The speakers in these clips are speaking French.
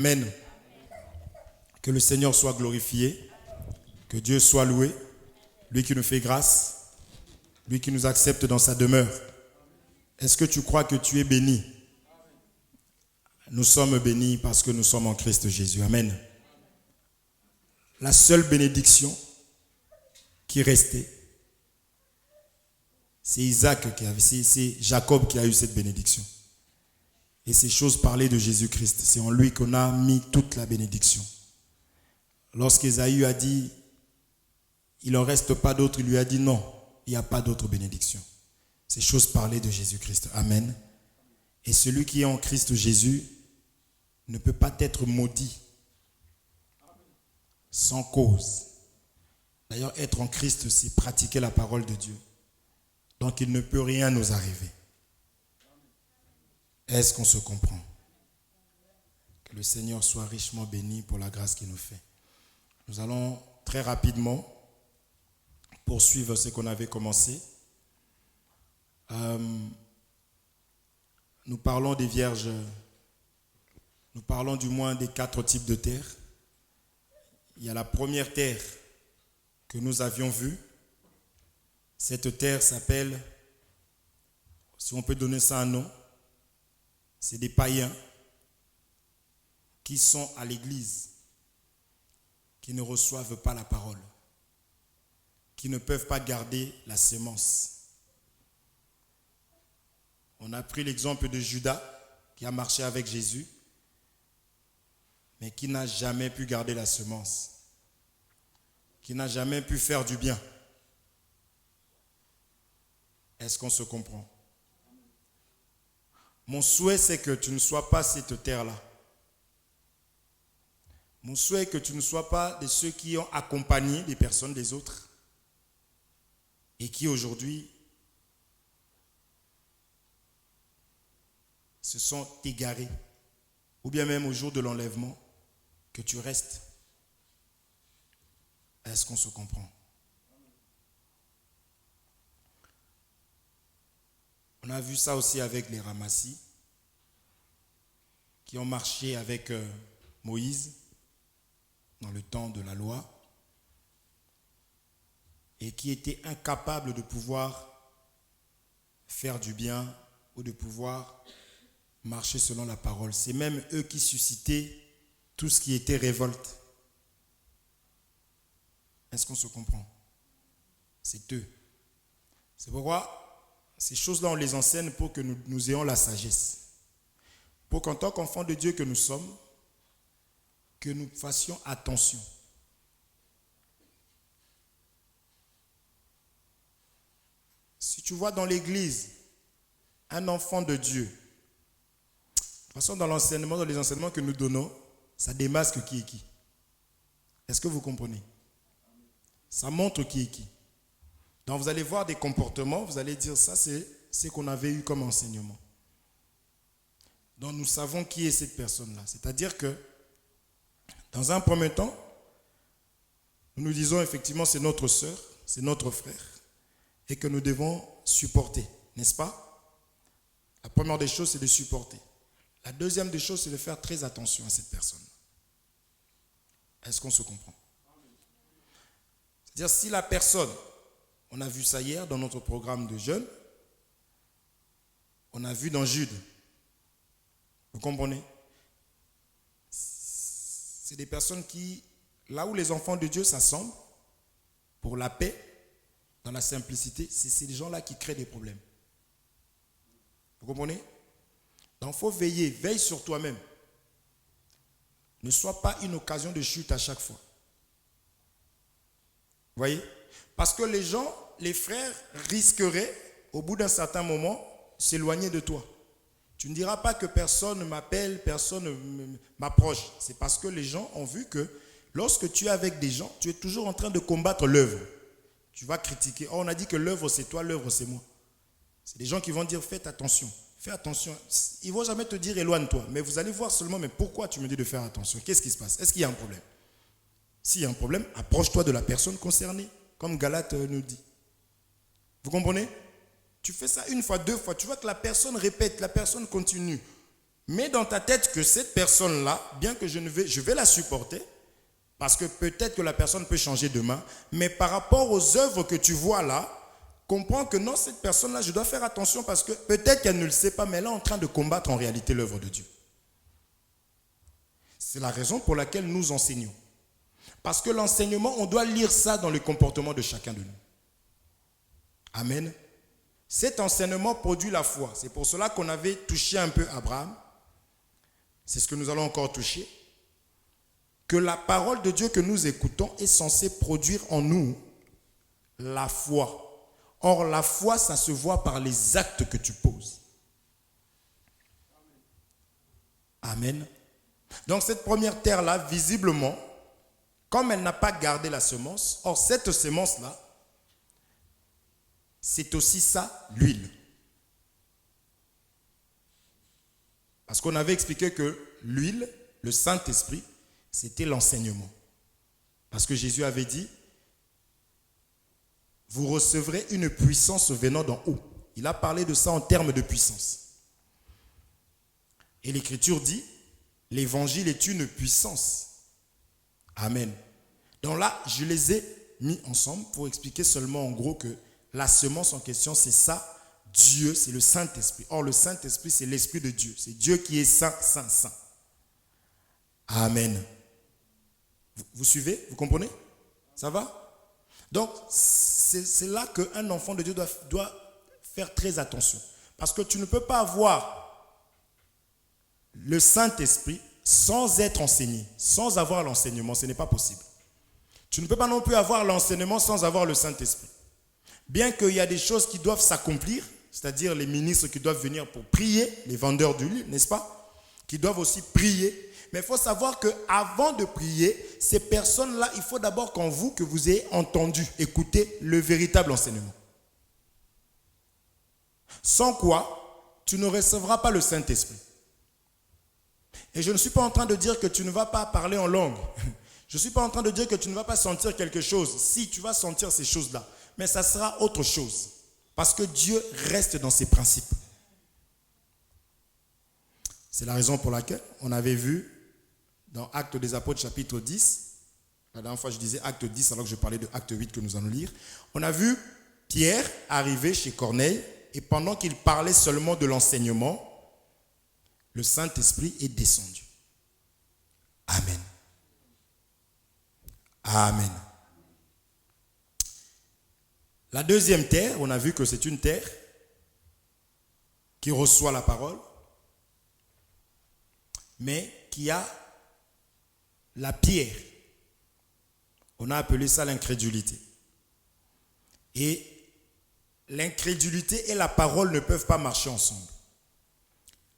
Amen. Que le Seigneur soit glorifié, que Dieu soit loué, lui qui nous fait grâce, lui qui nous accepte dans sa demeure. Est-ce que tu crois que tu es béni? Nous sommes bénis parce que nous sommes en Christ Jésus. Amen. La seule bénédiction qui restait, c'est Isaac qui avait, c'est Jacob qui a eu cette bénédiction. Et ces choses parlaient de Jésus-Christ. C'est en lui qu'on a mis toute la bénédiction. Lorsqu'Ésaü a dit, il n'en reste pas d'autre, il lui a dit non, il n'y a pas d'autre bénédiction. Ces choses parlaient de Jésus-Christ. Amen. Et celui qui est en Christ Jésus ne peut pas être maudit sans cause. D'ailleurs, être en Christ, c'est pratiquer la parole de Dieu. Donc, il ne peut rien nous arriver. Est-ce qu'on se comprend? Que le Seigneur soit richement béni pour la grâce qu'il nous fait. Nous allons très rapidement poursuivre ce qu'on avait commencé. Nous parlons des vierges, nous parlons du moins des 4 types de terre. Il y a la première terre que nous avions vue. Cette terre s'appelle, si on peut donner ça un nom, c'est des païens qui sont à l'église, qui ne reçoivent pas la parole, qui ne peuvent pas garder la sémence. On a pris l'exemple de Judas qui a marché avec Jésus, mais qui n'a jamais pu garder la semence, qui n'a jamais pu faire du bien. Est-ce qu'on se comprend? Mon souhait, c'est que tu ne sois pas cette terre-là. Mon souhait est que tu ne sois pas de ceux qui ont accompagné des personnes des autres et qui aujourd'hui se sont égarés, ou bien même au jour de l'enlèvement, que tu restes. Est-ce qu'on se comprend? On a vu ça aussi avec les ramassis qui ont marché avec Moïse dans le temps de la loi et qui étaient incapables de pouvoir faire du bien ou de pouvoir marcher selon la parole. C'est même eux qui suscitaient tout ce qui était révolte. Est-ce qu'on se comprend? C'est eux. C'est pourquoi ces choses-là, on les enseigne pour que nous ayons la sagesse. Pour qu'en tant qu'enfants de Dieu que nous sommes, que nous fassions attention. Si tu vois dans l'église un enfant de Dieu, de toute façon dans l'enseignement, dans les enseignements que nous donnons, ça démasque qui est qui. Est-ce que vous comprenez? Ça montre qui est qui. Donc vous allez voir des comportements, vous allez dire ça c'est ce qu'on avait eu comme enseignement. Donc nous savons qui est cette personne-là. C'est-à-dire que dans un premier temps, nous nous disons effectivement c'est notre sœur, c'est notre frère et que nous devons supporter, n'est-ce pas? La première des choses c'est de supporter. La deuxième des choses c'est de faire très attention à cette personne. Est-ce qu'on se comprend? C'est-à-dire si la personne, on a vu ça hier dans notre programme de jeunes, on a vu dans Jude, vous comprenez? C'est des personnes qui, là où les enfants de Dieu s'assemblent pour la paix, dans la simplicité, c'est ces gens-là qui créent des problèmes. Vous comprenez? Donc il faut veiller, veille sur toi-même. Ne sois pas une occasion de chute à chaque fois. Vous voyez? Parce que les gens, les frères risqueraient, au bout d'un certain moment, s'éloigner de toi. Tu ne diras pas que personne ne m'appelle, personne ne m'approche. C'est parce que les gens ont vu que lorsque tu es avec des gens, tu es toujours en train de combattre l'œuvre. Tu vas critiquer. Oh, on a dit que l'œuvre c'est toi, l'œuvre c'est moi. C'est des gens qui vont dire faites attention, fais attention. Ils ne vont jamais te dire éloigne-toi. Mais vous allez voir seulement, mais pourquoi tu me dis de faire attention? Qu'est-ce qui se passe? Est-ce qu'il y a un problème? S'il y a un problème, approche-toi de la personne concernée, comme Galate nous dit. Vous comprenez? Tu fais ça une fois, deux fois, tu vois que la personne répète, la personne continue. Mets dans ta tête que cette personne-là, bien que je vais la supporter, parce que peut-être que la personne peut changer demain, mais par rapport aux œuvres que tu vois là, comprends que non, cette personne-là, je dois faire attention parce que peut-être qu'elle ne le sait pas, mais elle est en train de combattre en réalité l'œuvre de Dieu. C'est la raison pour laquelle nous enseignons. Parce que l'enseignement, on doit lire ça dans le comportement de chacun de nous. Amen. Cet enseignement produit la foi. C'est pour cela qu'on avait touché un peu Abraham. C'est ce que nous allons encore toucher. Que la parole de Dieu que nous écoutons est censée produire en nous la foi. Or, la foi, ça se voit par les actes que tu poses. Amen. Donc, cette première terre-là, visiblement, comme elle n'a pas gardé la semence, or, cette semence-là, c'est aussi ça, l'huile. Parce qu'on avait expliqué que l'huile, le Saint-Esprit, c'était l'enseignement. Parce que Jésus avait dit, vous recevrez une puissance venant d'en haut. Il a parlé de ça en termes de puissance. Et l'Écriture dit, l'évangile est une puissance. Amen. Donc là, je les ai mis ensemble pour expliquer seulement en gros que la semence en question, c'est ça, Dieu, c'est le Saint-Esprit. Or, le Saint-Esprit, c'est l'Esprit de Dieu. C'est Dieu qui est saint, saint, saint. Amen. Vous suivez? Vous comprenez? Ça va? Donc, c'est là qu'un enfant de Dieu doit faire très attention. Parce que tu ne peux pas avoir le Saint-Esprit sans être enseigné, sans avoir l'enseignement. Ce n'est pas possible. Tu ne peux pas non plus avoir l'enseignement sans avoir le Saint-Esprit. Bien qu'il y a des choses qui doivent s'accomplir, c'est-à-dire les ministres qui doivent venir pour prier, les vendeurs d'huile, n'est-ce pas? Qui doivent aussi prier. Mais il faut savoir qu'avant de prier, ces personnes-là, il faut d'abord qu'en vous, que vous ayez entendu, écouté le véritable enseignement. Sans quoi, tu ne recevras pas le Saint-Esprit. Et je ne suis pas en train de dire que tu ne vas pas parler en langue. Je ne suis pas en train de dire que tu ne vas pas sentir quelque chose. Si, tu vas sentir ces choses-là. Mais ça sera autre chose. Parce que Dieu reste dans ses principes. C'est la raison pour laquelle on avait vu dans Actes des Apôtres chapitre 10, la dernière fois je disais Acte 10 alors que je parlais de Acte 8 que nous allons lire, on a vu Pierre arriver chez Corneille et pendant qu'il parlait seulement de l'enseignement, le Saint-Esprit est descendu. Amen. Amen. La deuxième terre, on a vu que c'est une terre qui reçoit la parole, mais qui a la pierre. On a appelé ça l'incrédulité. Et l'incrédulité et la parole ne peuvent pas marcher ensemble.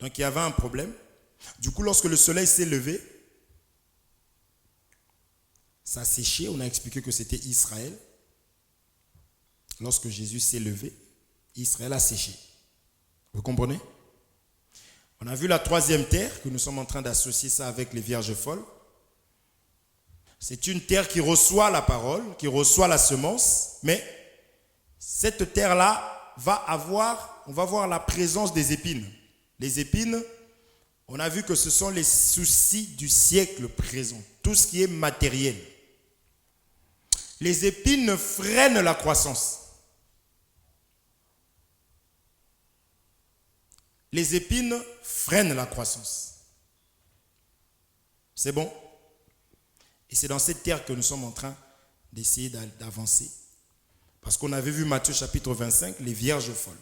Donc il y avait un problème. Du coup, lorsque le soleil s'est levé, ça a séché. On a expliqué que c'était Israël. Lorsque Jésus s'est levé, Israël a séché. Vous comprenez? On a vu la troisième terre, que nous sommes en train d'associer ça avec les vierges folles. C'est une terre qui reçoit la parole, qui reçoit la semence, mais cette terre-là on va voir la présence des épines. Les épines, on a vu que ce sont les soucis du siècle présent, tout ce qui est matériel. Les épines freinent la croissance. Les épines freinent la croissance. C'est bon? Et c'est dans cette terre que nous sommes en train d'essayer d'avancer. Parce qu'on avait vu Matthieu chapitre 25, les vierges folles,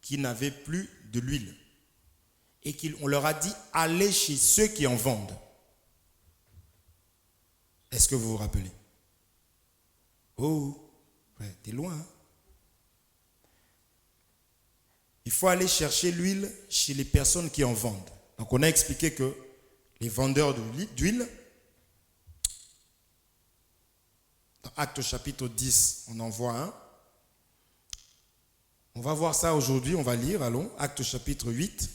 qui n'avaient plus de l'huile. Et on leur a dit, allez chez ceux qui en vendent. Est-ce que vous vous rappelez? Oh, ouais, t'es loin. Hein? Il faut aller chercher l'huile chez les personnes qui en vendent. Donc on a expliqué que les vendeurs d'huile, dans Actes chapitre 10, on en voit un. On va voir ça aujourd'hui, on va lire, allons, Actes chapitre 8.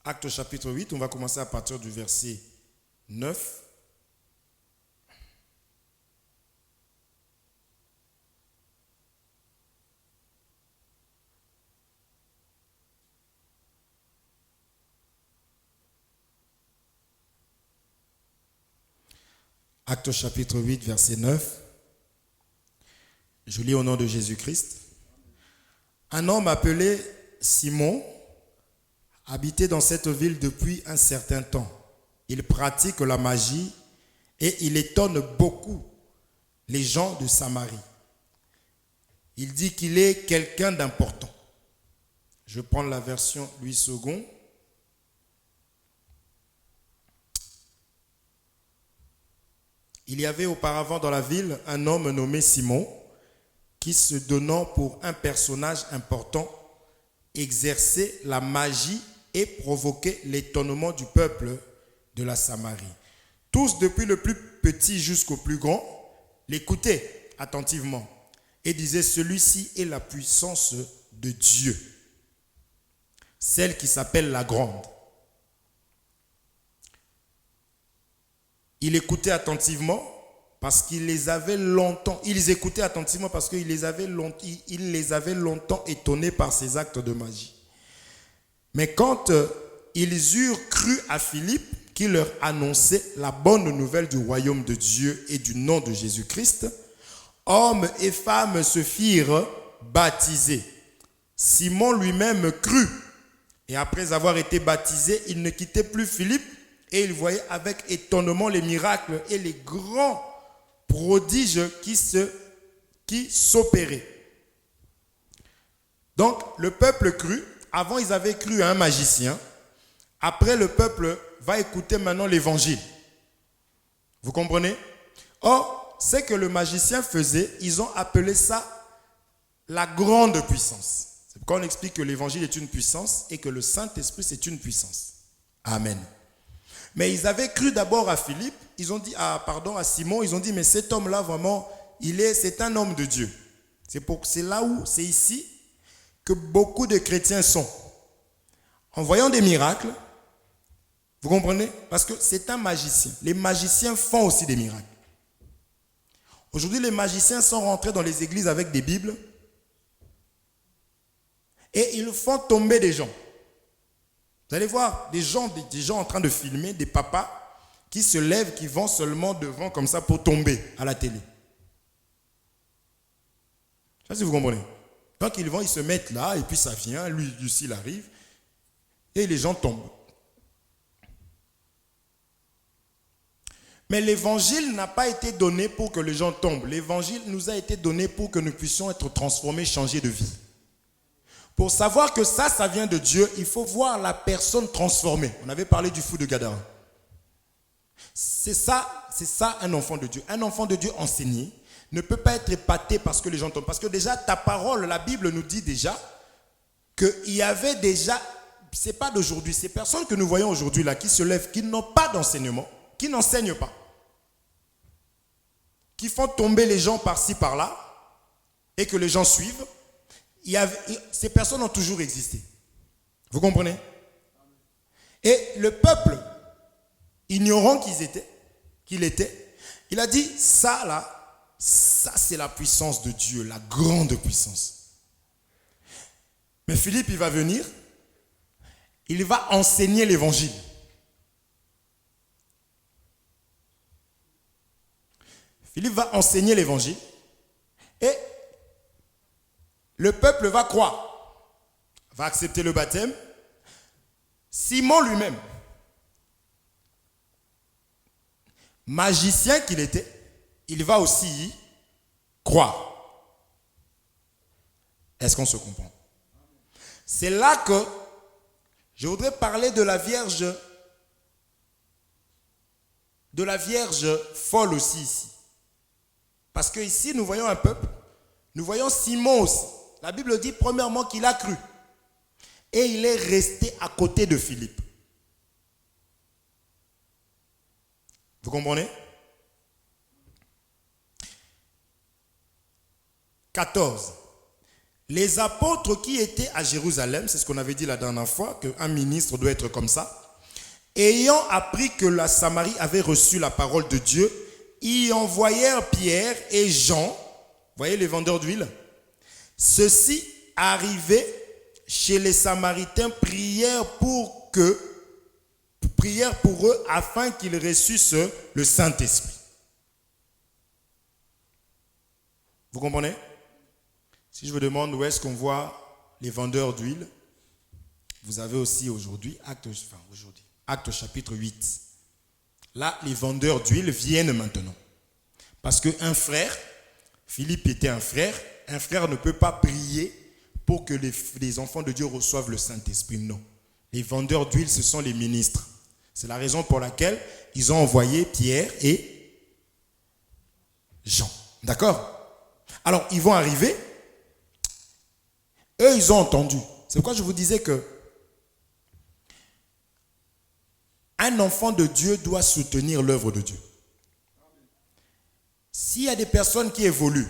Actes chapitre 8, on va commencer à partir du verset 9. Actes chapitre 8, verset 9. Je lis au nom de Jésus-Christ. Un homme appelé Simon habitait dans cette ville depuis un certain temps. Il pratique la magie et il étonne beaucoup les gens de Samarie. Il dit qu'il est quelqu'un d'important. Je prends la version Louis II. Il y avait auparavant dans la ville un homme nommé Simon qui, se donnant pour un personnage important, exerçait la magie et provoquait l'étonnement du peuple de la Samarie. Tous, depuis le plus petit jusqu'au plus grand, l'écoutaient attentivement et disaient: celui-ci est la puissance de Dieu, celle qui s'appelle la grande. Il écoutait attentivement parce qu'il les avait longtemps, ils écoutaient attentivement parce qu'il les avait longtemps étonnés par ses actes de magie. Mais quand ils eurent cru à Philippe, qui leur annonçait la bonne nouvelle du royaume de Dieu et du nom de Jésus-Christ, hommes et femmes se firent baptiser. Simon lui-même crut, et après avoir été baptisé, il ne quittait plus Philippe, et il voyait avec étonnement les miracles et les grands prodiges qui s'opéraient. Donc, le peuple crut. Avant, ils avaient cru à un magicien. Après, le peuple va écouter maintenant l'évangile. Vous comprenez? Or, ce que le magicien faisait, ils ont appelé ça la grande puissance. C'est pourquoi on explique que l'évangile est une puissance et que le Saint-Esprit, c'est une puissance. Amen. Mais ils avaient cru d'abord à Philippe, ils ont dit, à Simon, ils ont dit, mais cet homme-là, vraiment, c'est un homme de Dieu. C'est ici que beaucoup de chrétiens sont. En voyant des miracles, vous comprenez? Parce que c'est un magicien. Les magiciens font aussi des miracles. Aujourd'hui, les magiciens sont rentrés dans les églises avec des Bibles et ils font tomber des gens. Vous allez voir des gens en train de filmer, des papas qui se lèvent, qui vont seulement devant comme ça pour tomber à la télé. Je ne sais pas si vous comprenez. Donc ils se mettent là et puis ça vient, lui il arrive et les gens tombent. Mais l'évangile n'a pas été donné pour que les gens tombent. L'évangile nous a été donné pour que nous puissions être transformés, changer de vie. Pour savoir que ça vient de Dieu, il faut voir la personne transformée. On avait parlé du fou de Gadara. C'est ça un enfant de Dieu. Un enfant de Dieu enseigné ne peut pas être épaté parce que les gens tombent. Parce que déjà, ta parole, la Bible nous dit déjà qu'il y avait déjà, c'est pas d'aujourd'hui, ces personnes que nous voyons aujourd'hui là, qui se lèvent, qui n'ont pas d'enseignement, qui n'enseignent pas, qui font tomber les gens par-ci, par-là, et que les gens suivent. Ces personnes ont toujours existé. Vous comprenez? Et le peuple, ignorant qu'il était, il a dit, ça là, ça c'est la puissance de Dieu, la grande puissance. Mais Philippe, il va venir, il va enseigner l'évangile. Philippe va enseigner l'évangile et le peuple va croire, va accepter le baptême. Simon lui-même, magicien qu'il était, il va aussi y croire. Est-ce qu'on se comprend? C'est là que je voudrais parler de la Vierge folle aussi ici. Parce que ici, nous voyons un peuple, nous voyons Simon aussi. La Bible dit premièrement qu'il a cru. Et il est resté à côté de Philippe. Vous comprenez? 14. Les apôtres qui étaient à Jérusalem, c'est ce qu'on avait dit la dernière fois, qu'un ministre doit être comme ça, ayant appris que la Samarie avait reçu la parole de Dieu, y envoyèrent Pierre et Jean, voyez les vendeurs d'huile. Ceux-ci, arrivés chez les Samaritains, prièrent pour eux afin qu'ils reçussent le Saint-Esprit. Vous comprenez? Si je vous demande où est-ce qu'on voit les vendeurs d'huile, vous avez aussi aujourd'hui, Actes chapitre 8. Là, les vendeurs d'huile viennent maintenant. Parce qu'un frère, Philippe était un frère ne peut pas prier pour que les enfants de Dieu reçoivent le Saint-Esprit. Non. Les vendeurs d'huile, ce sont les ministres. C'est la raison pour laquelle ils ont envoyé Pierre et Jean. D'accord? Alors, ils vont arriver. Eux, ils ont entendu. C'est pourquoi je vous disais que un enfant de Dieu doit soutenir l'œuvre de Dieu. S'il y a des personnes qui évoluent,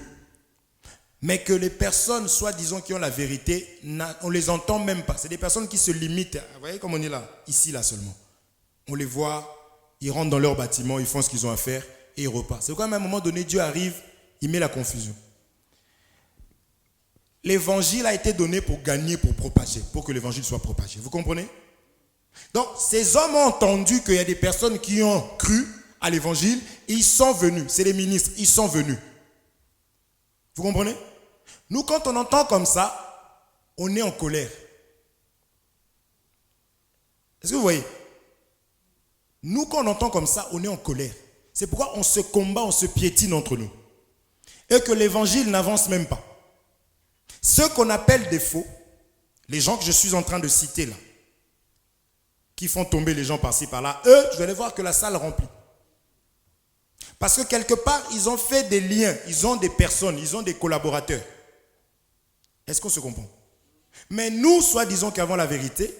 mais que les personnes, soi-disant, qui ont la vérité, on ne les entend même pas. C'est des personnes qui se limitent. Vous voyez comme on est là, ici, là seulement. On les voit, ils rentrent dans leur bâtiment, ils font ce qu'ils ont à faire et ils repartent. C'est pourquoi à un moment donné, Dieu arrive, il met la confusion. L'évangile a été donné pour gagner, pour propager, pour que l'évangile soit propagé. Vous comprenez? Donc, ces hommes ont entendu qu'il y a des personnes qui ont cru à l'évangile et ils sont venus. C'est les ministres, ils sont venus. Vous comprenez? Nous, quand on entend comme ça, on est en colère. Est-ce que vous voyez? Nous, quand on entend comme ça, on est en colère. C'est pourquoi on se combat, on se piétine entre nous. Et que l'évangile n'avance même pas. Ceux qu'on appelle des faux, les gens que je suis en train de citer là, qui font tomber les gens par-ci par-là, eux, je vais aller voir que la salle remplit. Parce que quelque part, ils ont fait des liens, ils ont des personnes, ils ont des collaborateurs. Est-ce qu'on se comprend? Mais nous, soi-disant qu'avant la vérité,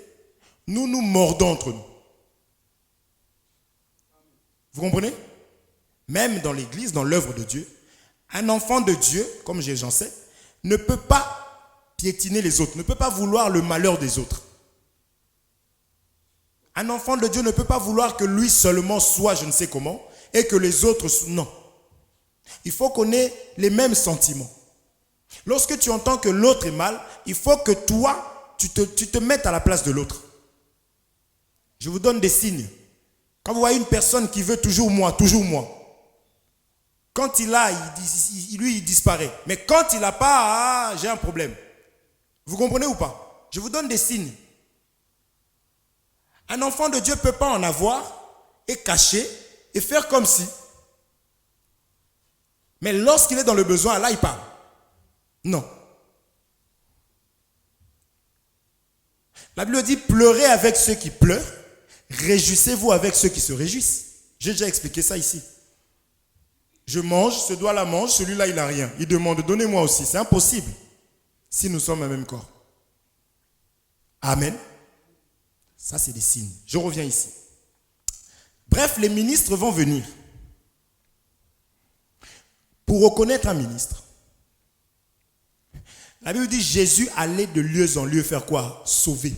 nous nous mordons entre nous. Vous comprenez? Même dans l'église, dans l'œuvre de Dieu, un enfant de Dieu, comme j'en sais, ne peut pas piétiner les autres, ne peut pas vouloir le malheur des autres. Un enfant de Dieu ne peut pas vouloir que lui seulement soit je ne sais comment et que les autres, non. Il faut qu'on ait les mêmes sentiments. Lorsque tu entends que l'autre est mal, il faut que toi, tu te mettes à la place de l'autre. Je vous donne des signes. Quand vous voyez une personne qui veut toujours moi, quand il a, il disparaît. Mais quand il n'a pas, j'ai un problème. Vous comprenez ou pas? Je vous donne des signes. Un enfant de Dieu ne peut pas en avoir et cacher et faire comme si. Mais lorsqu'il est dans le besoin, là il parle. Non. La Bible dit, pleurez avec ceux qui pleurent, réjouissez-vous avec ceux qui se réjouissent. J'ai déjà expliqué ça ici. Je mange, ce doigt-là mange, celui-là il n'a rien. Il demande, donnez-moi aussi. C'est impossible si nous sommes un même corps. Amen. Ça, c'est des signes. Je reviens ici. Bref, les ministres vont venir. Pour reconnaître un ministre, la Bible dit Jésus allait de lieu en lieu faire quoi? Sauver.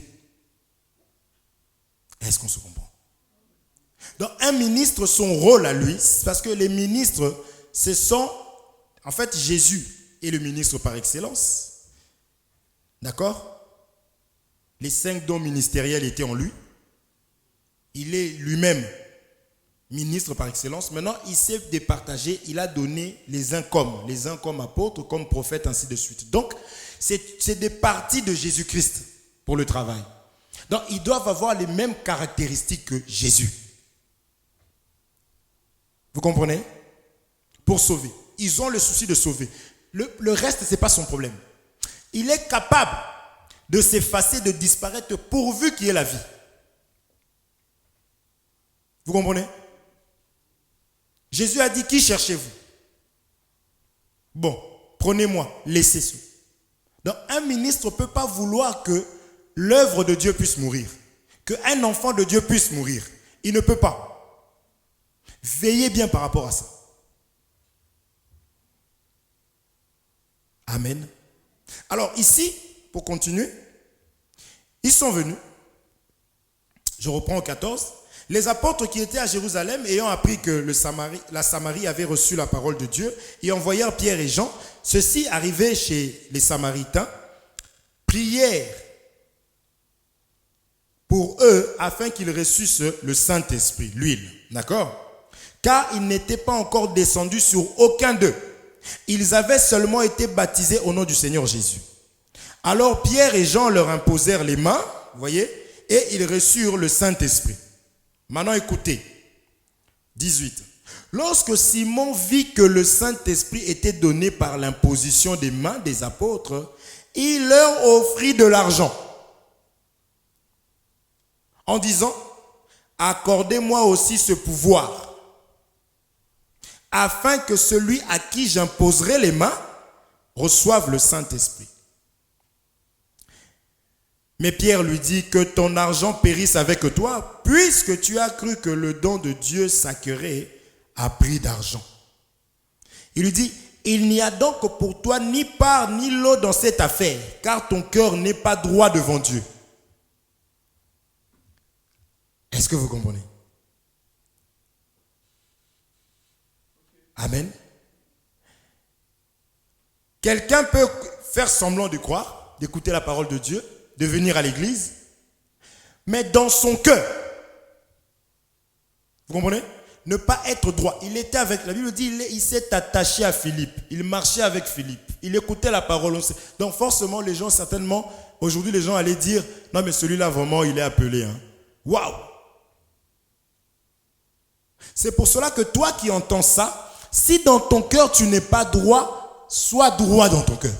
Est-ce qu'on se comprend? Donc, un ministre, son rôle à lui, parce que les ministres, ce sont, en fait, Jésus est le ministre par excellence. D'accord? Les 5 dons ministériels étaient en lui. Il est lui-même ministre par excellence. Maintenant, il s'est départagé. Il a donné les uns comme apôtres, comme prophètes, ainsi de suite. Donc, c'est des parties de Jésus-Christ pour le travail. Donc, ils doivent avoir les mêmes caractéristiques que Jésus. Vous comprenez? Pour sauver. Ils ont le souci de sauver. Le reste, ce n'est pas son problème. Il est capable de s'effacer, de disparaître, pourvu qu'il y ait la vie. Vous comprenez? Jésus a dit, qui cherchez-vous? Bon, prenez-moi, laissez ceux. Donc, un ministre ne peut pas vouloir que l'œuvre de Dieu puisse mourir, qu'un enfant de Dieu puisse mourir. Il ne peut pas. Veillez bien par rapport à ça. Amen. Alors ici, pour continuer, ils sont venus. Je reprends au 14. Les apôtres qui étaient à Jérusalem, ayant appris que la Samarie avait reçu la parole de Dieu, et envoyèrent Pierre et Jean, ceux-ci arrivaient chez les Samaritains, prièrent pour eux afin qu'ils reçussent le Saint-Esprit, l'huile. D'accord? Car il n'était pas encore descendu sur aucun d'eux. ils avaient seulement été baptisés au nom du Seigneur Jésus. Alors Pierre et Jean leur imposèrent les mains, vous voyez, et ils reçurent le Saint-Esprit. Maintenant écoutez, 18. Lorsque Simon vit que le Saint-Esprit était donné par l'imposition des mains des apôtres, il leur offrit de l'argent en disant, accordez-moi aussi ce pouvoir, afin que celui à qui j'imposerai les mains reçoive le Saint-Esprit. Mais Pierre lui dit, que ton argent périsse avec toi, puisque tu as cru que le don de Dieu sacré a prix d'argent. Il lui dit, il n'y a donc pour toi ni part ni lot dans cette affaire, car ton cœur n'est pas droit devant Dieu. Est-ce que vous comprenez? Amen. Quelqu'un peut faire semblant de croire, d'écouter la parole de Dieu, de venir à l'église, mais dans son cœur, vous comprenez? Ne pas être droit. Il était avec, la Bible dit, il s'est attaché à Philippe. Il marchait avec Philippe. Il écoutait la parole. Donc forcément, les gens, certainement, aujourd'hui, les gens allaient dire, non mais celui-là, vraiment, il est appelé. Hein. Waouh! C'est pour cela que toi qui entends ça, si dans ton cœur, tu n'es pas droit, sois droit dans ton cœur.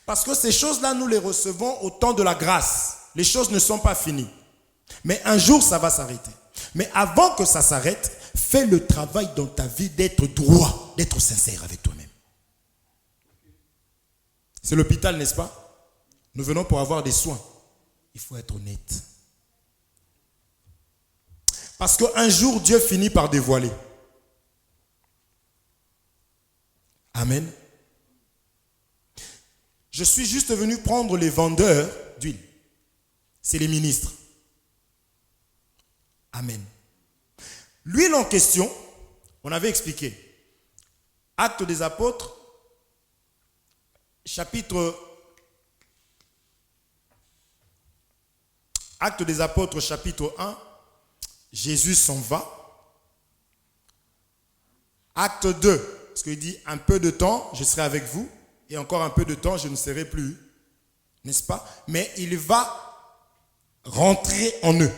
Parce que ces choses-là, nous les recevons au temps de la grâce. Les choses ne sont pas finies. Mais un jour, ça va s'arrêter. Mais avant que ça s'arrête, fais le travail dans ta vie d'être droit, d'être sincère avec toi-même. C'est l'hôpital, n'est-ce pas? Nous venons pour avoir des soins. Il faut être honnête. Parce qu'un jour, Dieu finit par dévoiler. Amen. Je suis juste venu prendre les vendeurs d'huile. C'est les ministres. Amen. L'huile en question, on avait expliqué. Actes des apôtres, Actes des apôtres, chapitre 1, Jésus s'en va. Acte 2, parce qu'il dit, un peu de temps, je serai avec vous, et encore un peu de temps, je ne serai plus. N'est-ce pas? Mais il va rentrer en eux.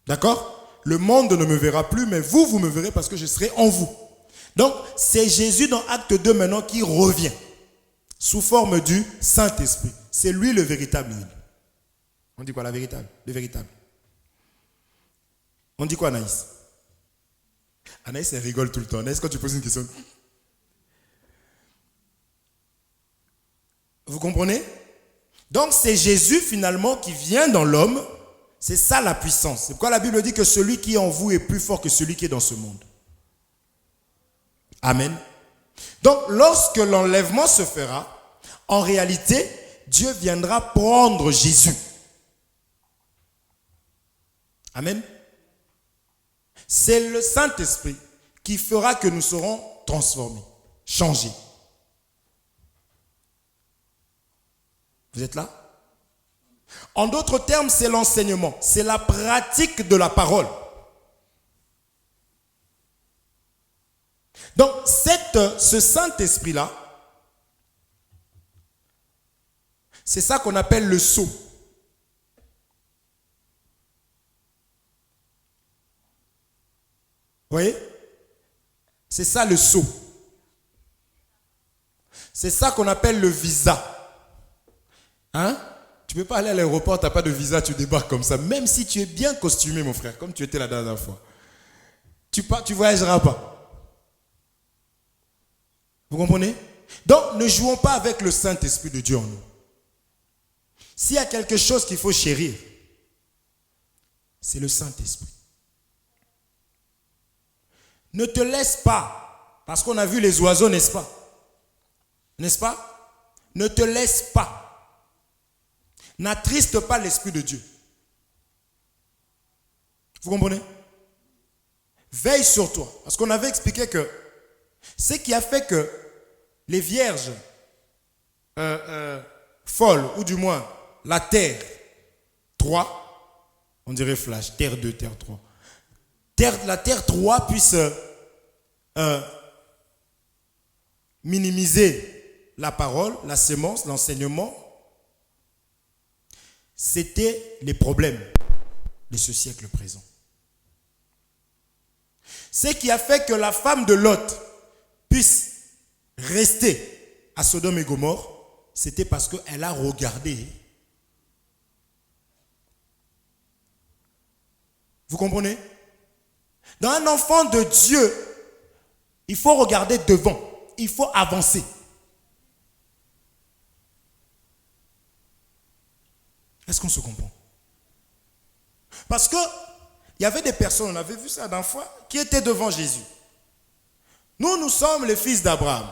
D'accord? Le monde ne me verra plus, mais vous, vous me verrez parce que je serai en vous. Donc, c'est Jésus dans Acte 2 maintenant qui revient sous forme du Saint-Esprit. C'est lui le véritable huile. On dit quoi, la véritable? Le véritable. On dit quoi, Anaïs? Anaïs, elle rigole tout le temps. Anaïs, quand tu poses une question... Vous comprenez? Donc, c'est Jésus finalement qui vient dans l'homme. C'est ça la puissance. C'est pourquoi la Bible dit que celui qui est en vous est plus fort que celui qui est dans ce monde. Amen. Donc, lorsque l'enlèvement se fera, en réalité, Dieu viendra prendre Jésus. Amen. C'est le Saint-Esprit qui fera que nous serons transformés, changés. Vous êtes là? En d'autres termes, c'est l'enseignement, c'est la pratique de la parole. Donc, ce Saint-Esprit-là, c'est ça qu'on appelle le sceau. Vous voyez? C'est ça le sceau. C'est ça qu'on appelle le visa. Hein? Tu ne peux pas aller à l'aéroport, tu n'as pas de visa, tu débarques comme ça. Même si tu es bien costumé, mon frère, comme tu étais la dernière fois. Tu ne voyageras pas. Vous comprenez? Donc, ne jouons pas avec le Saint-Esprit de Dieu en nous. S'il y a quelque chose qu'il faut chérir, c'est le Saint-Esprit. Ne te laisse pas, parce qu'on a vu les oiseaux, n'est-ce pas? N'est-ce pas? Ne te laisse pas. N'attriste pas l'Esprit de Dieu. Vous comprenez? Veille sur toi. Parce qu'on avait expliqué que ce qui a fait que les vierges folles, ou du moins la terre 3, on dirait flash, terre 2, terre 3. La terre 3 puisse minimiser la parole, la sémence, l'enseignement. C'était les problèmes de ce siècle présent. Ce qui a fait que la femme de Lot puisse rester à Sodome et Gomorrhe, c'était parce qu'elle a regardé. Vous comprenez? Dans un enfant de Dieu, il faut regarder devant, il faut avancer. Est-ce qu'on se comprend? Parce que il y avait des personnes, on avait vu ça d'un fois, qui étaient devant Jésus. Nous sommes les fils d'Abraham.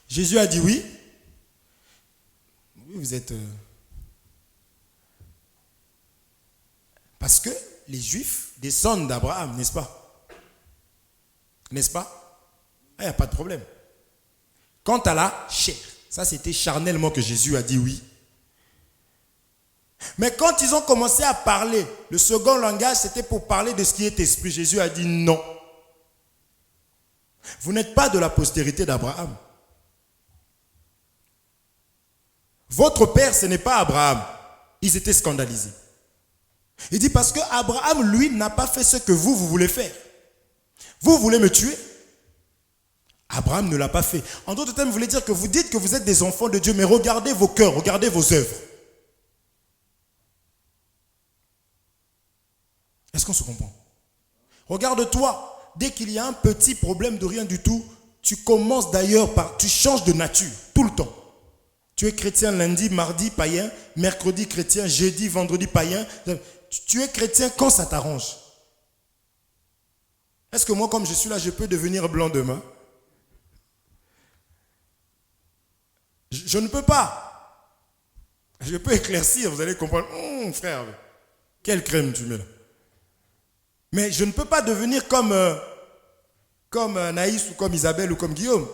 Jésus a dit oui. Oui, vous êtes... Parce que les Juifs descendent d'Abraham, n'est-ce pas? N'est-ce pas? Il n'y a pas de problème. Quant à la chair, ça c'était charnellement que Jésus a dit oui. Mais quand ils ont commencé à parler, le second langage, c'était pour parler de ce qui est esprit. Jésus a dit non. Vous n'êtes pas de la postérité d'Abraham. Votre père, ce n'est pas Abraham. Ils étaient scandalisés. Il dit parce que Abraham, lui, n'a pas fait ce que vous voulez faire. Vous voulez me tuer? Abraham ne l'a pas fait. En d'autres termes, vous voulez dire que vous dites que vous êtes des enfants de Dieu, mais regardez vos cœurs, regardez vos œuvres. Est-ce qu'on se comprend? Regarde-toi, dès qu'il y a un petit problème de rien du tout, tu commences d'ailleurs par, tu changes de nature, tout le temps. Tu es chrétien lundi, mardi, païen, mercredi chrétien, jeudi, vendredi, païen. Tu es chrétien quand ça t'arrange. Est-ce que moi, comme je suis là, je peux devenir blanc demain? Je ne peux pas. Je peux éclaircir, vous allez comprendre. Frère, quelle crème tu mets là? Mais je ne peux pas devenir comme Naïs ou comme Isabelle ou comme Guillaume.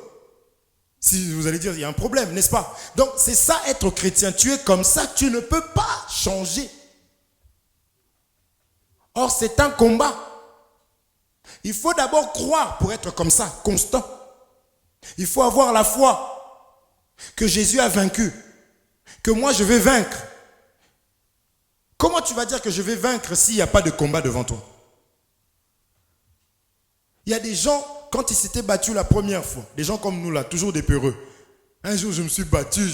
Si vous allez dire, il y a un problème, n'est-ce pas? Donc, c'est ça être chrétien. Tu es comme ça, tu ne peux pas changer. Or, c'est un combat. Il faut d'abord croire pour être comme ça, constant. Il faut avoir la foi que Jésus a vaincu, que moi je vais vaincre. Comment tu vas dire que je vais vaincre s'il n'y a pas de combat devant toi? Il y a des gens, quand ils s'étaient battus la première fois, des gens comme nous là, toujours des peureux. Un jour, je me suis battu,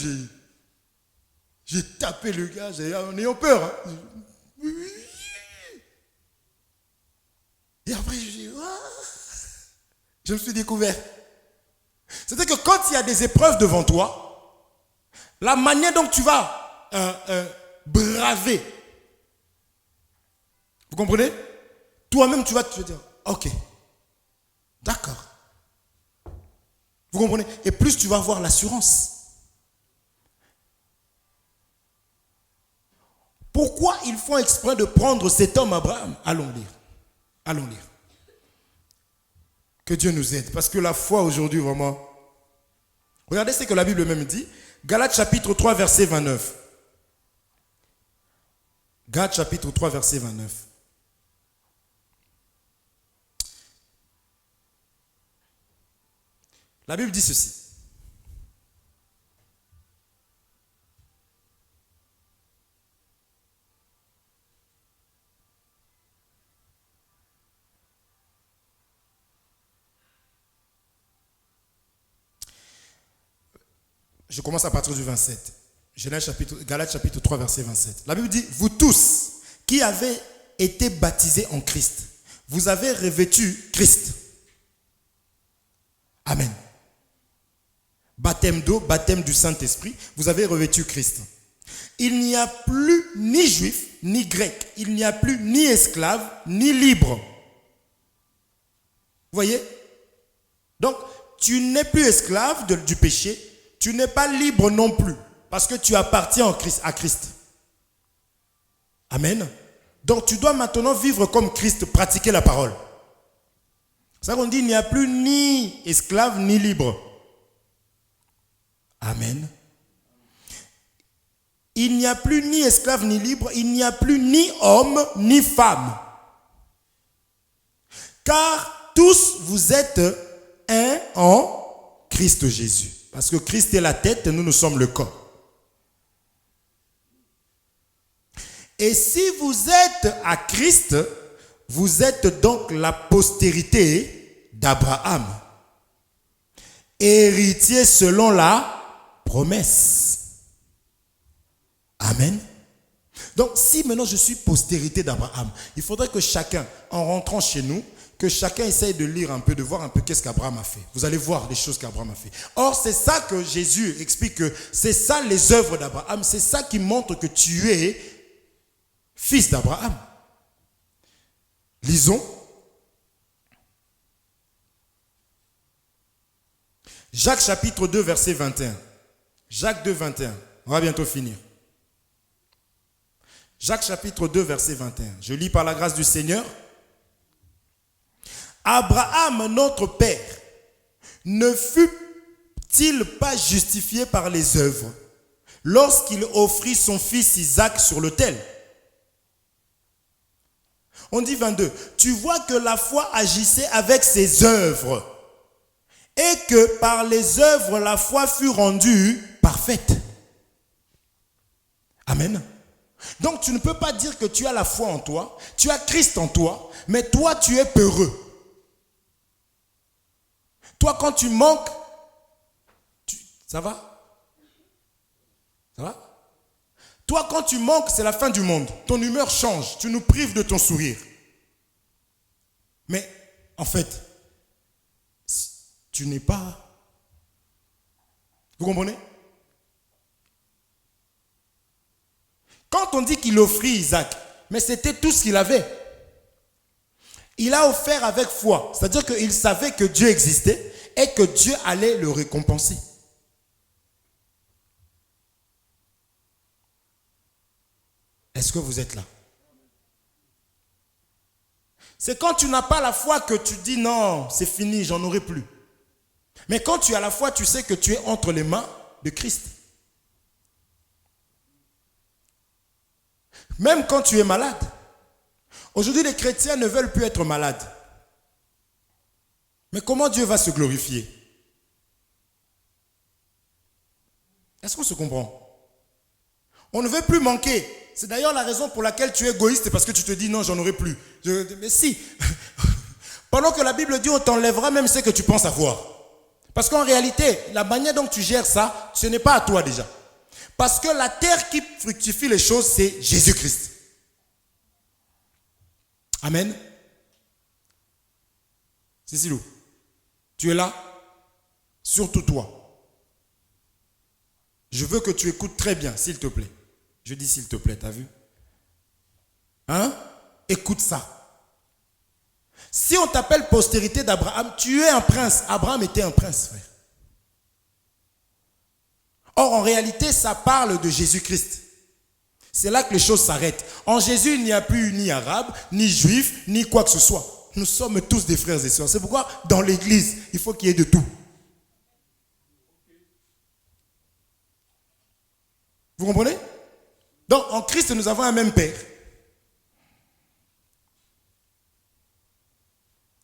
j'ai tapé le gars, en ayant peur. Hein. Et après, je me suis découvert. C'est-à-dire que quand il y a des épreuves devant toi, la manière dont tu vas braver, vous comprenez? Toi-même, tu vas te dire, ok. D'accord. Vous comprenez? Et plus tu vas avoir l'assurance. Pourquoi ils font exprès de prendre cet homme Abraham? Allons lire. Allons lire. Que Dieu nous aide. Parce que la foi aujourd'hui, vraiment... Regardez ce que la Bible même dit. Galates chapitre 3, verset 29. Galates chapitre 3, verset 29. La Bible dit ceci. Je commence à partir du 27. Galates chapitre 3, verset 27. La Bible dit, vous tous qui avez été baptisés en Christ, vous avez revêtu Christ. Amen. Baptême d'eau, baptême du Saint-Esprit, vous avez revêtu Christ. Il n'y a plus ni juif, ni grec. Il n'y a plus ni esclave, ni libre. Vous voyez? Donc, tu n'es plus esclave du péché. Tu n'es pas libre non plus. Parce que tu appartiens à Christ. Amen. Donc, tu dois maintenant vivre comme Christ, pratiquer la parole. C'est ça qu'on dit, il n'y a plus ni esclave, ni libre. Amen. Il n'y a plus ni esclave ni libre, il n'y a plus ni homme ni femme. Car tous vous êtes un en Christ Jésus. Parce que Christ est la tête et nous sommes le corps. Et si vous êtes à Christ, vous êtes donc la postérité d'Abraham, héritier selon la promesse. Amen. Donc, si maintenant je suis postérité d'Abraham, il faudrait que chacun, en rentrant chez nous, que chacun essaye de lire un peu, de voir un peu qu'est-ce qu'Abraham a fait. Vous allez voir les choses qu'Abraham a fait. Or, c'est ça que Jésus explique, que c'est ça les œuvres d'Abraham, c'est ça qui montre que tu es fils d'Abraham. Lisons. Jacques chapitre 2, verset 21. Jacques 2, 21. On va bientôt finir. Jacques chapitre 2, verset 21. Je lis par la grâce du Seigneur. Abraham, notre père, ne fut-il pas justifié par les œuvres lorsqu'il offrit son fils Isaac sur l'autel? On dit 22. Tu vois que la foi agissait avec ses œuvres et que par les œuvres la foi fut rendue parfaite. Amen. Donc tu ne peux pas dire que tu as la foi en toi, tu as Christ en toi, mais toi tu es peureux. Toi quand tu manques, ça va? Ça va? Toi quand tu manques, c'est la fin du monde. Ton humeur change, tu nous prives de ton sourire. Mais en fait, tu n'es pas... Vous comprenez? Quand on dit qu'il offrit Isaac, mais c'était tout ce qu'il avait. Il a offert avec foi. C'est-à-dire qu'il savait que Dieu existait et que Dieu allait le récompenser. Est-ce que vous êtes là? C'est quand tu n'as pas la foi que tu dis non, c'est fini, j'en aurai plus. Mais quand tu as la foi, tu sais que tu es entre les mains de Christ. Même quand tu es malade. Aujourd'hui, les chrétiens ne veulent plus être malades. Mais comment Dieu va se glorifier? Est-ce qu'on se comprend? On ne veut plus manquer. C'est d'ailleurs la raison pour laquelle tu es égoïste, parce que tu te dis non, j'en aurai plus. Mais si, pendant que la Bible dit on t'enlèvera même ce que tu penses avoir. Parce qu'en réalité, la manière dont tu gères ça, ce n'est pas à toi déjà. Parce que la terre qui fructifie les choses, c'est Jésus-Christ. Amen. Cécilou, tu es là? Surtout toi. Je veux que tu écoutes très bien, s'il te plaît. Je dis s'il te plaît, t'as vu? Hein? Écoute ça. Si on t'appelle postérité d'Abraham, tu es un prince. Abraham était un prince, frère. Or, en réalité, ça parle de Jésus-Christ. C'est là que les choses s'arrêtent. En Jésus, il n'y a plus ni arabe, ni juif, ni quoi que ce soit. Nous sommes tous des frères et sœurs. C'est pourquoi, dans l'église, il faut qu'il y ait de tout. Vous comprenez? Donc, en Christ, nous avons un même Père.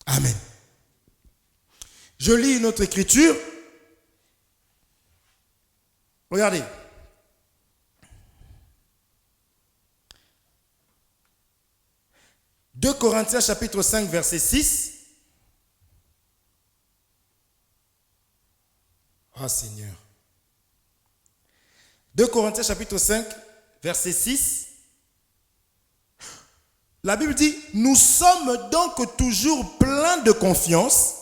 Amen. Je lis une autre écriture. Regardez. « 2 Corinthiens chapitre 5 verset 6. Ah Seigneur. 2 Corinthiens chapitre 5 verset 6. La Bible dit, nous sommes donc toujours pleins de confiance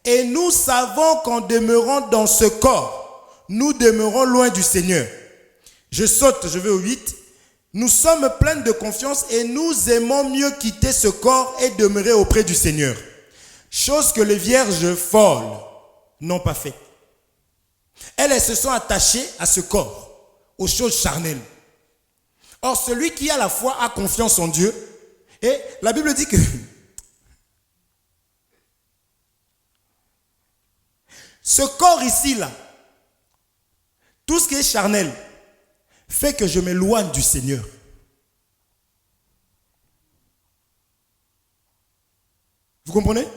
et nous savons qu'en demeurant dans ce corps, nous demeurons loin du Seigneur. Je saute, je vais au 8. Nous sommes pleins de confiance et nous aimons mieux quitter ce corps et demeurer auprès du Seigneur. Chose que les vierges folles n'ont pas fait. Elles se sont attachées à ce corps, aux choses charnelles. Or, celui qui a la foi a confiance en Dieu. Et la Bible dit que ce corps ici, là, tout ce qui est charnel, fait que je m'éloigne du Seigneur. Vous comprenez?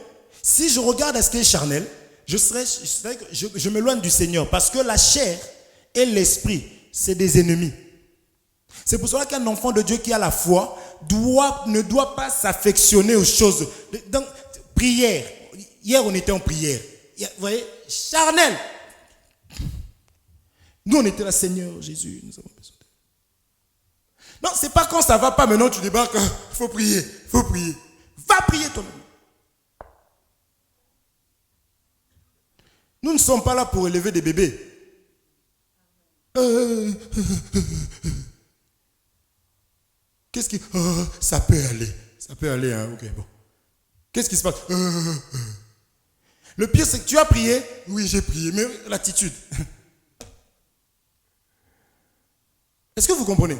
Si je regarde à ce qui est charnel, je m'éloigne du Seigneur parce que la chair et l'esprit, c'est des ennemis. C'est pour cela qu'un enfant de Dieu qui a la foi ne doit pas s'affectionner aux choses. Donc, prière. Hier, on était en prière. Vous voyez, charnel. Nous, on était là, Seigneur Jésus, nous avons besoin de... Non, c'est pas quand ça va pas, maintenant tu débarques, il faut prier, il faut prier. Va prier toi-même. Nous ne sommes pas là pour élever des bébés. Qu'est-ce qui... ça peut aller, hein, ok, bon. Qu'est-ce qui se passe? Le pire, c'est que tu as prié. Oui, j'ai prié, mais l'attitude. Est-ce que vous comprenez?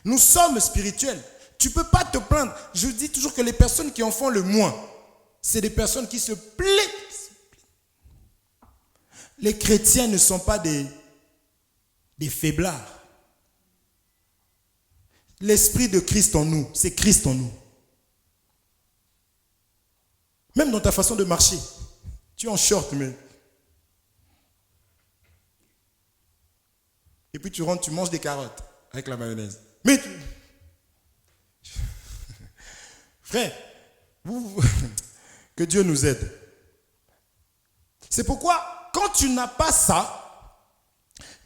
Nous sommes spirituels. Tu ne peux pas te plaindre. Je dis toujours que les personnes qui en font le moins, c'est des personnes qui se plaignent. Les chrétiens ne sont pas des faiblards. L'esprit de Christ en nous, c'est Christ en nous. Même dans ta façon de marcher. Tu es en short, mais... Et puis tu rentres, tu manges des carottes avec la mayonnaise. Mais frère, que Dieu nous aide. C'est pourquoi, quand tu n'as pas ça,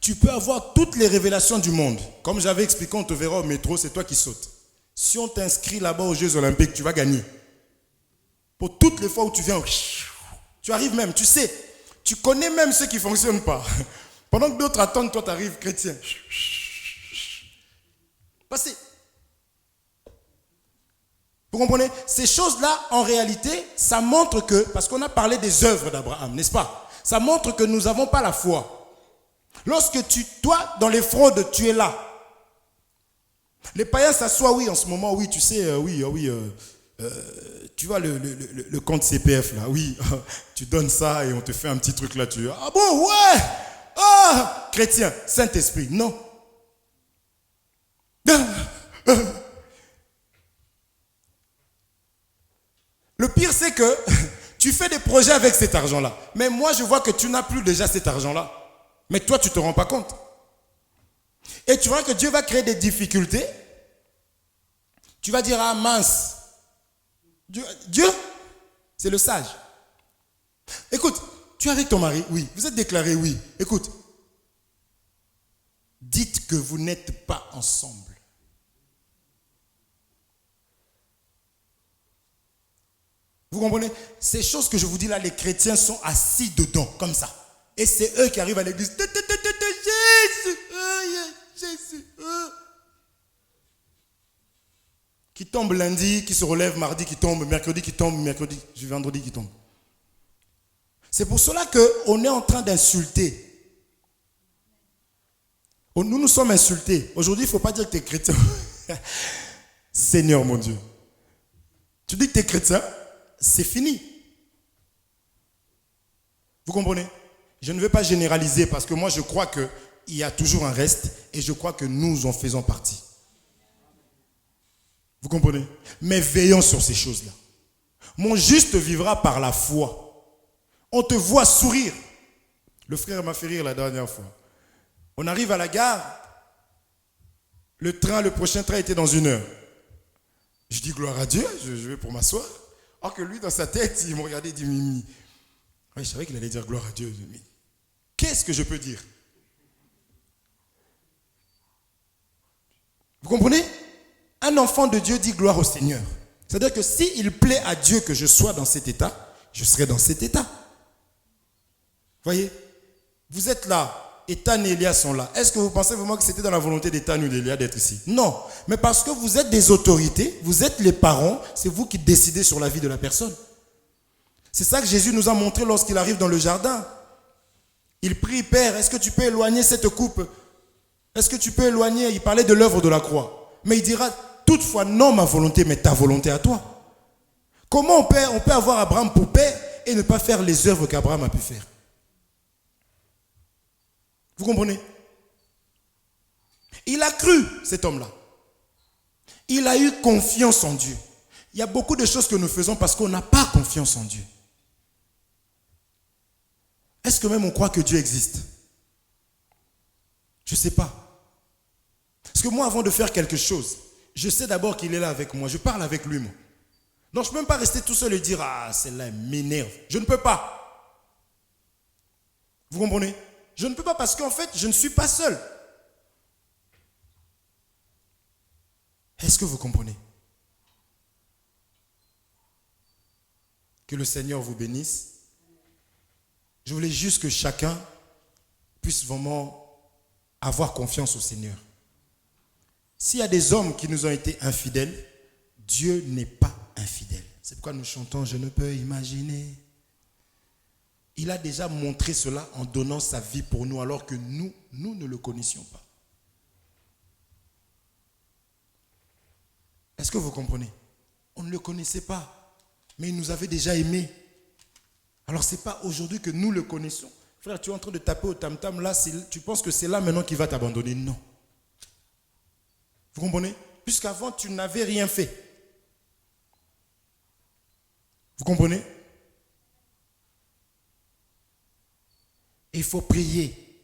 tu peux avoir toutes les révélations du monde. Comme j'avais expliqué, on te verra au métro, c'est toi qui sautes. Si on t'inscrit là-bas aux Jeux Olympiques, tu vas gagner. Pour toutes les fois où tu viens, tu arrives même, tu sais, tu connais même ceux qui ne fonctionnent pas. Pendant que d'autres attendent, toi tu arrives chrétien. Passez. Vous comprenez? Ces choses-là, en réalité, ça montre que, parce qu'on a parlé des œuvres d'Abraham, n'est-ce pas? Ça montre que nous n'avons pas la foi. Lorsque toi, dans les fraudes, tu es là. Les païens s'assoient, oui, en ce moment, oui, tu sais, tu vois le compte CPF, là, oui, tu donnes ça et on te fait un petit truc là, ah bon, ouais, ah, chrétien, Saint-Esprit, non. Le pire, c'est que tu fais des projets avec cet argent-là. Mais moi, je vois que tu n'as plus déjà cet argent-là. Mais toi, tu ne te rends pas compte. Et tu vois que Dieu va créer des difficultés. Tu vas dire, ah mince. Dieu, c'est le sage. Écoute, tu es avec ton mari? Oui. Vous êtes déclaré? Oui. Écoute, dites que vous n'êtes pas ensemble. Vous comprenez? Ces choses que je vous dis là, les chrétiens sont assis dedans, comme ça. Et c'est eux qui arrivent à l'église. Jésus, Jésus. Qui tombe lundi, qui se relève mardi, qui tombe mercredi, vendredi qui tombe. C'est pour cela qu'on est en train d'insulter. Nous nous sommes insultés. Aujourd'hui, il ne faut pas dire que tu es chrétien. Seigneur mon Dieu. Tu dis que tu es chrétien, c'est fini. Vous comprenez? Je ne vais pas généraliser parce que moi je crois qu'il y a toujours un reste et je crois que nous en faisons partie. Vous comprenez? Mais veillons sur ces choses-là. Mon juste vivra par la foi. On te voit sourire. Le frère m'a fait rire la dernière fois. On arrive à la gare. Le prochain train était dans 1 heure. Je dis gloire à Dieu, je vais pour m'asseoir. Or que lui, dans sa tête, il me regardait et dit Mimi. Oui, je savais qu'il allait dire gloire à Dieu. Mais qu'est-ce que je peux dire? Vous comprenez? Un enfant de Dieu dit gloire au Seigneur. C'est-à-dire que s'il plaît à Dieu que je sois dans cet état, je serai dans cet état. Voyez? Vous êtes là. Ethan et Elia sont là. Est-ce que vous pensez vraiment que c'était dans la volonté d'Ethan ou d'Elia d'être ici? Non. Mais parce que vous êtes des autorités, vous êtes les parents, c'est vous qui décidez sur la vie de la personne. C'est ça que Jésus nous a montré lorsqu'il arrive dans le jardin. Il prie, Père, est-ce que tu peux éloigner cette coupe? Est-ce que tu peux éloigner? Il parlait de l'œuvre de la croix. Mais il dira, toutefois, non ma volonté, mais ta volonté à toi. Comment on peut avoir Abraham pour père et ne pas faire les œuvres qu'Abraham a pu faire? Vous comprenez? Il a cru, cet homme-là. Il a eu confiance en Dieu. Il y a beaucoup de choses que nous faisons parce qu'on n'a pas confiance en Dieu. Est-ce que même on croit que Dieu existe? Je ne sais pas. Parce que moi, avant de faire quelque chose, je sais d'abord qu'il est là avec moi. Je parle avec lui, moi. Donc, je ne peux même pas rester tout seul et dire « Ah, celle-là m'énerve ». Je ne peux pas. Vous comprenez? Je ne peux pas parce qu'en fait, je ne suis pas seul. Est-ce que vous comprenez? Que le Seigneur vous bénisse. Je voulais juste que chacun puisse vraiment avoir confiance au Seigneur. S'il y a des hommes qui nous ont été infidèles, Dieu n'est pas infidèle. C'est pourquoi nous chantons « Je ne peux imaginer ». Il a déjà montré cela en donnant sa vie pour nous alors que nous ne le connaissions pas. Est-ce que vous comprenez? On ne le connaissait pas, mais il nous avait déjà aimés. Alors ce n'est pas aujourd'hui que nous le connaissons. Frère, tu es en train de taper au tam-tam, là, tu penses que c'est là maintenant qu'il va t'abandonner? Non. Vous comprenez? Puisqu'avant, tu n'avais rien fait. Vous comprenez? Il faut prier.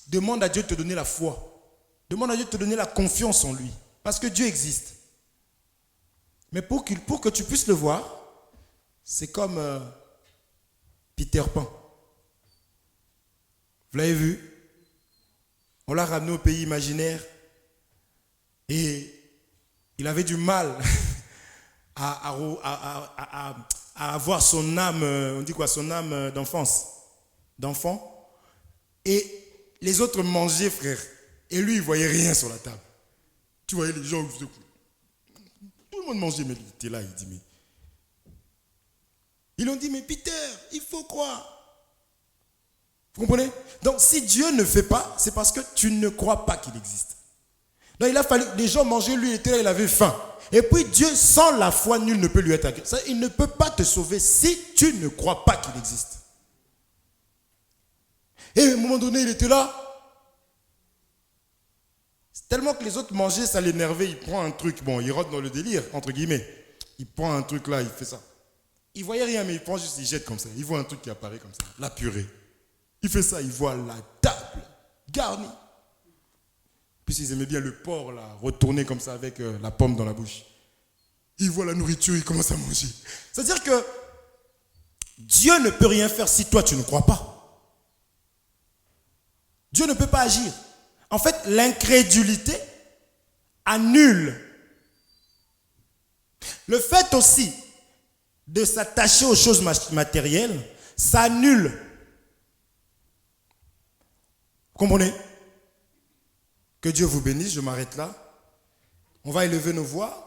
Demande à Dieu de te donner la foi. Demande à Dieu de te donner la confiance en lui. Parce que Dieu existe. Mais pour que tu puisses le voir, c'est comme Peter Pan. Vous l'avez vu? On l'a ramené au pays imaginaire et il avait du mal à avoir son âme, on dit quoi, son âme d'enfant. Et les autres mangeaient, frère. Et lui, il ne voyait rien sur la table. Tu voyais les gens, tout le monde mangeait, mais il était là, il dit, mais... Ils ont dit, mais Peter, il faut croire. Vous comprenez? Donc, si Dieu ne fait pas, c'est parce que tu ne crois pas qu'il existe. Donc, il a fallu, les gens mangeaient, lui, il était là, il avait faim. Et puis, Dieu, sans la foi, nul ne peut lui être agréable. Il ne peut pas te sauver si tu ne crois pas qu'il existe. Et à un moment donné, il était là. Tellement que les autres mangeaient, ça l'énervait. Il prend un truc, bon, il rentre dans le délire, entre guillemets. Il prend un truc là, il fait ça. Il ne voyait rien, mais il prend juste, il jette comme ça. Il voit un truc qui apparaît comme ça, la purée. Il fait ça, il voit la table garnie. Puis ils aimaient bien le porc, là, retourner comme ça avec la pomme dans la bouche. Il voit la nourriture, il commence à manger. C'est-à-dire que Dieu ne peut rien faire si toi, tu ne crois pas. Dieu ne peut pas agir. En fait, l'incrédulité annule. Le fait aussi de s'attacher aux choses matérielles, ça annule. Vous comprenez? Que Dieu vous bénisse, je m'arrête là. On va élever nos voix.